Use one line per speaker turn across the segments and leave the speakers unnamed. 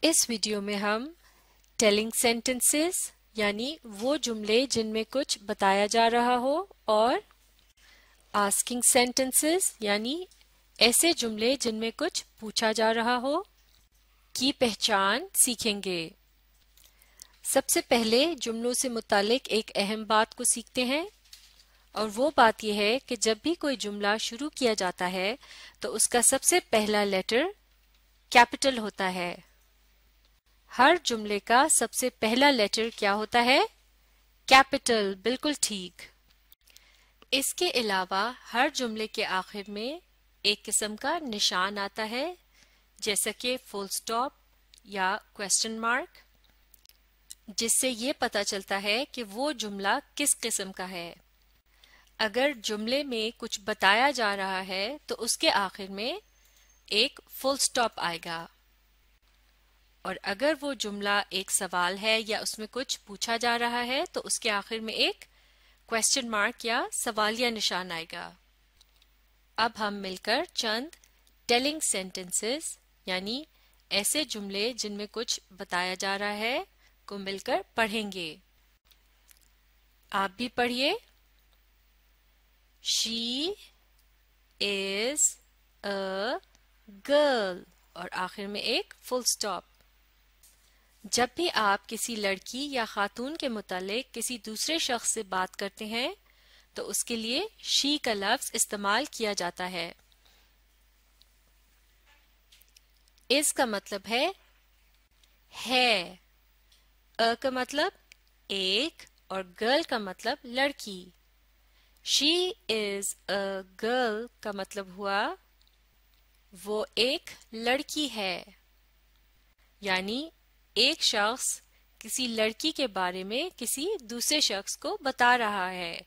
اس video میں ہم telling sentences یعنی وہ جملے جن میں کچھ بتایا جا رہا ہو اور آسکنگ سینٹنسز یعنی ایسے جملے جن میں کچھ پوچھا جا رہا ہو کی پہچان سیکھیں گے۔ سب سے پہلے جملوں سے متعلق ایک اہم بات کو سیکھتے ہیں اور وہ بات یہ ہے کہ جب بھی کوئی جملہ شروع کیا جاتا ہے تو اس کا سب سے پہلا لیٹر کیپٹل ہوتا ہے۔ ہر جملے کا سب سے پہلا لیٹر کیا ہوتا ہے؟ کیپٹل، بالکل ٹھیک۔ اس کے علاوہ ہر جملے کے آخر میں ایک قسم کا نشان آتا ہے جیسا کہ فل سٹاپ یا کوسچن مارک، جس سے یہ پتہ چلتا ہے کہ وہ جملہ کس قسم کا ہے۔ اگر جملے میں کچھ بتایا جا رہا ہے تو اس کے آخر میں ایک فل سٹاپ آئے گا، اور اگر وہ جملہ ایک سوال ہے یا اس میں کچھ پوچھا جا رہا ہے تو اس کے آخر میں ایک کوسچن مارک یا سوالیہ نشان آئے گا۔ اب ہم مل کر چند ٹیلنگ سینٹنسز یعنی ایسے جملے جن میں کچھ بتایا جا رہا ہے کو مل کر پڑھیں گے۔ آپ بھی پڑھیے۔ She is a girl اور آخر میں ایک فل سٹاپ۔ جب بھی آپ کسی لڑکی یا خاتون کے متعلق کسی دوسرے شخص سے بات کرتے ہیں تو اس کے لیے she کا لفظ استعمال کیا جاتا ہے۔ اس کا مطلب ہے کا مطلب ایک اور girl کا مطلب لڑکی۔ She is a girl کا مطلب ہوا وہ ایک لڑکی ہے، یعنی ایک شخص کسی لڑکی کے بارے میں کسی دوسرے شخص کو بتا رہا ہے۔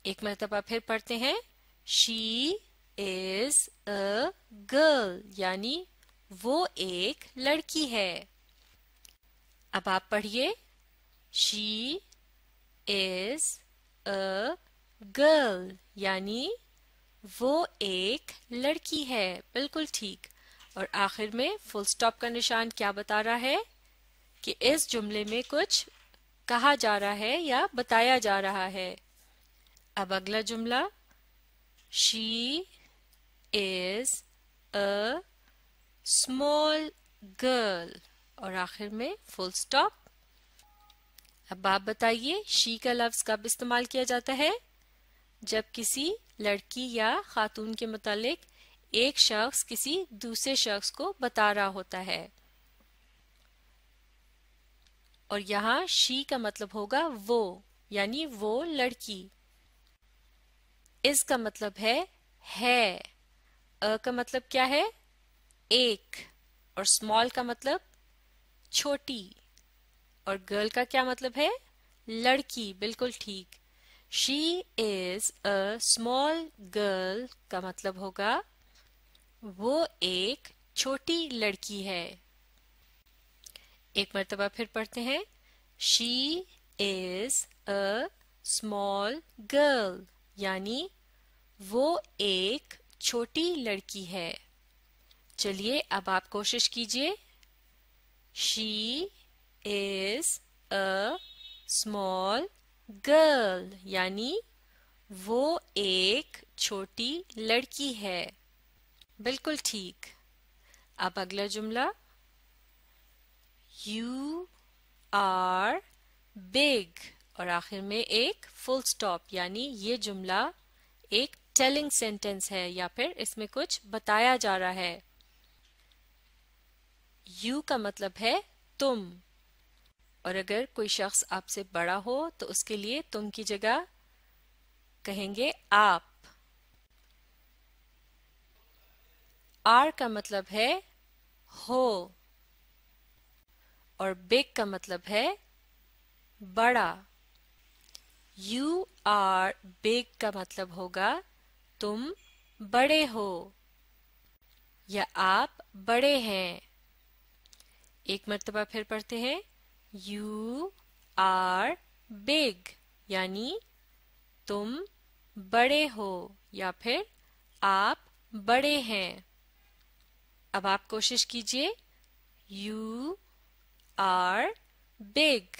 ایک مرتبہ پھر پڑھتے ہیں۔ She is a girl یعنی وہ ایک لڑکی ہے۔ اب آپ پڑھیے۔ She is a girl یعنی وہ ایک لڑکی ہے، بالکل ٹھیک۔ اور آخر میں فل سٹاپ کا نشان کیا بتا رہا ہے کہ اس جملے میں کچھ کہا جا رہا ہے یا بتایا جا رہا ہے۔ اب اگلا جملہ۔ She is a small girl اور آخر میں فل سٹاپ۔ اب آپ بتائیے she کا لفظ کب استعمال کیا جاتا ہے؟ جب کسی لڑکی یا خاتون کے متعلق ایک شخص کسی دوسرے شخص کو بتا رہا ہوتا ہے، اور یہاں she کا مطلب ہوگا وہ یعنی وہ لڑکی۔ اس کا مطلب ہے کا مطلب کیا ہے؟ ایک، اور small کا مطلب چھوٹی، اور girl کا کیا مطلب ہے؟ لڑکی، بالکل ٹھیک۔ She is a small girl کا مطلب ہوگا وہ ایک چھوٹی لڑکی ہے۔ ایک مرتبہ پھر پڑھتے ہیں۔ She is a small girl یعنی وہ ایک چھوٹی لڑکی ہے۔ چلیے اب آپ کوشش کیجئے۔ She is a small girl یعنی وہ ایک چھوٹی لڑکی ہے، بالکل ٹھیک۔ اب اگلا جملہ۔ You are big اور آخر میں ایک فل سٹاپ، یعنی یہ جملہ ایک ٹیلنگ سینٹنس ہے یا پھر اس میں کچھ بتایا جا رہا ہے۔ You کا مطلب ہے تم، اور اگر کوئی شخص آپ سے بڑا ہو تو اس کے لیے تم کی جگہ کہیں گے آپ۔ آر کا مطلب ہے ہو، اور بگ کا مطلب ہے بڑا۔ یو آر بگ کا مطلب ہوگا تم بڑے ہو یا آپ بڑے ہیں۔ ایک مرتبہ پھر پڑھتے ہیں۔ یو آر بگ یعنی تم بڑے ہو یا پھر آپ بڑے ہیں۔ اب آپ کوشش کیجئے۔ You are big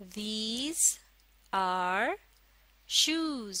These are shoes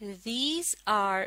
These are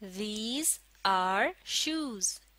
These are shoes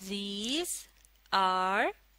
These are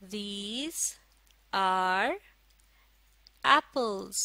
These are apples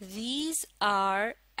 These are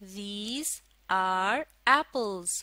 These are apples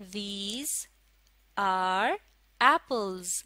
These are apples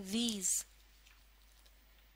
these।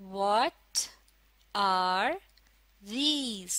What are these?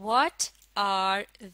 what are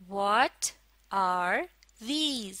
What are these?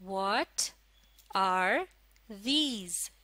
What are these?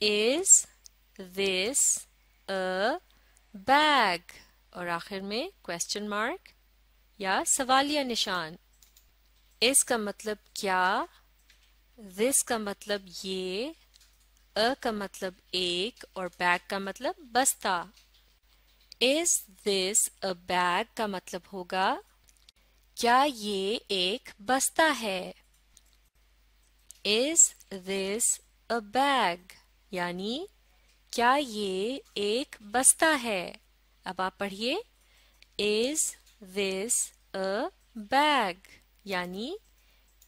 Is this a bag اور آخر میں question mark یا سوالیہ نشان. اس کا مطلب کیا, this کا مطلب یہ, a کا مطلب ایک اور bag کا مطلب بستہ. Is this a bag کا مطلب ہوگا کیا یہ ایک بستہ ہے. Is this a bag یعنی کیا یہ ایک بستہ ہے. اب آپ پڑھیے Is this a bag یعنی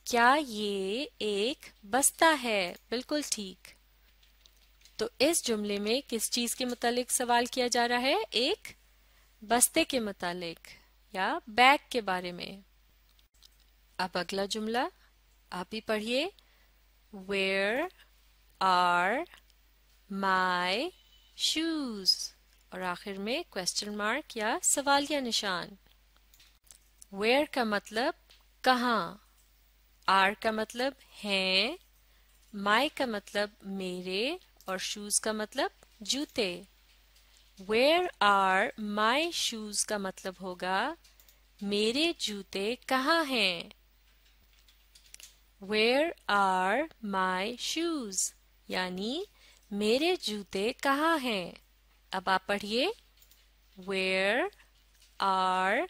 کیا یہ ایک بستہ ہے. بالکل ٹھیک. تو اس جملے میں کس چیز کے متعلق سوال کیا جا رہا ہے؟ ایک بستے کے متعلق یا بیگ کے بارے میں. اب اگلا جملہ آپ بھی پڑھیے. Where are my shoes اور آخر میں question mark یا سوالیہ نشان. Where کا مطلب کہاں, are کا مطلب ہیں, my کا مطلب میرے اور shoes کا مطلب جوتے. Where are my shoes کا مطلب ہوگا میرے جوتے کہاں ہیں. Where are my shoes یعنی میرے جوتے کہاں ہیں. اب آپ پڑھیے Where are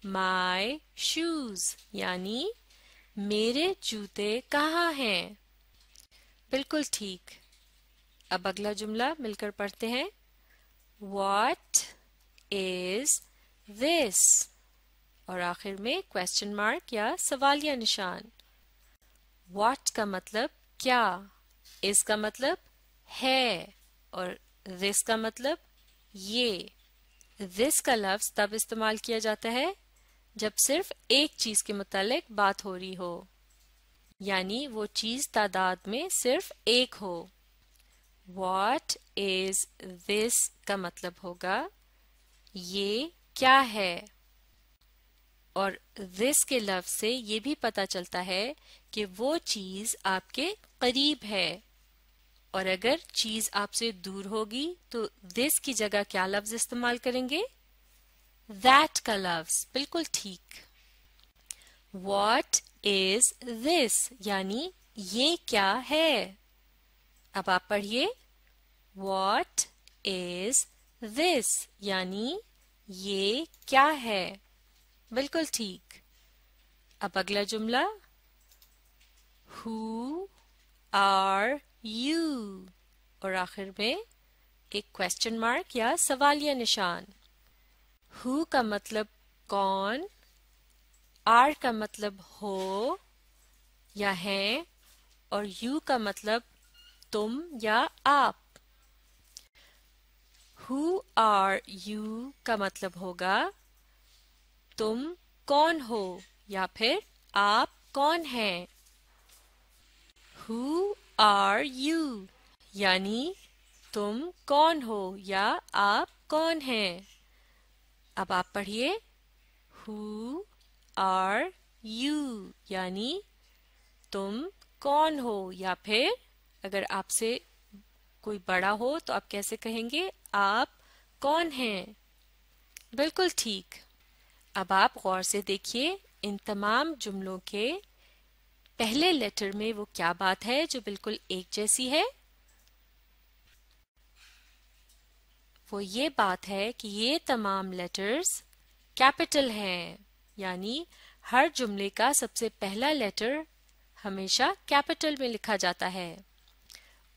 my shoes یعنی میرے جوتے کہاں ہیں. بالکل ٹھیک. اب اگلا جملہ مل کر پڑھتے ہیں. What is this اور آخر میں question mark یا سوالیہ نشان. What کا مطلب کیا, is کا مطلب ہے اور this کا مطلب یہ. this کا لفظ تب استعمال کیا جاتا ہے جب صرف ایک چیز کے متعلق بات ہو رہی ہو یعنی وہ چیز تعداد میں صرف ایک ہو. What is this کا مطلب ہوگا یہ کیا ہے اور this کے لفظ سے یہ بھی پتہ چلتا ہے کہ وہ چیز آپ کے قریب ہے اور اگر چیز آپ سے دور ہوگی تو this کی جگہ کیا لفظ استعمال کریں گے؟ that کا لفظ. بالکل ٹھیک. What is this یعنی یہ کیا ہے. اب آپ پڑھیے What is this یعنی یہ کیا ہے. بالکل ٹھیک. اب اگلا جملہ Who are you اور آخر میں ایک question mark یا سوالیہ نشان. Who کا مطلب کون, are کا مطلب ہو یا ہیں اور you کا مطلب تم یا آپ. Who are you کا مطلب ہوگا تم کون ہو یا پھر آپ کون ہیں. Who are you یعنی تم کون ہو یا آپ کون ہیں. اب آپ پڑھیے Who are you یعنی تم کون ہو یا پھر اگر آپ سے کوئی بڑا ہو تو آپ کیسے کہیں گے آپ کون ہیں. بالکل ٹھیک. اب آپ غور سے دیکھیے ان تمام جملوں کے پہلے لیٹر میں وہ کیا بات ہے جو بالکل ایک جیسی ہے. وہ یہ بات ہے کہ یہ تمام لیٹرز کیپٹل ہیں یعنی ہر جملے کا سب سے پہلا لیٹر ہمیشہ کیپٹل میں لکھا جاتا ہے.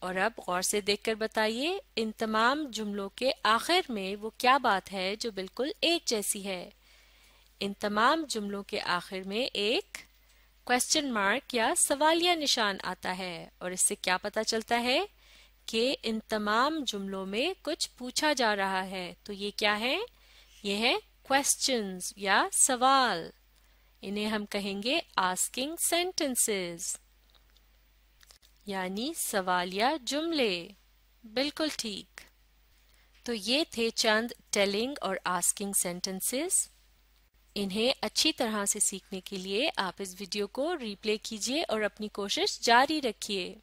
اور اب غور سے دیکھ کر بتائیے ان تمام جملوں کے آخر میں وہ کیا بات ہے جو بالکل ایک جیسی ہے. ان تمام جملوں کے آخر میں ایک question mark یا سوالیہ نشان آتا ہے اور اس سے کیا پتہ چلتا ہے کہ ان تمام جملوں میں کچھ پوچھا جا رہا ہے. تو یہ کیا ہے؟ یہ ہے questions یا سوال. انہیں ہم کہیں گے asking sentences یعنی سوالیہ جملے. بالکل ٹھیک. تو یہ تھے چند ٹیلنگ اور آسکنگ سینٹنسز. انہیں اچھی طرح سے سیکھنے کے لیے آپ اس ویڈیو کو ری پلے کیجیے اور اپنی کوشش جاری رکھیے.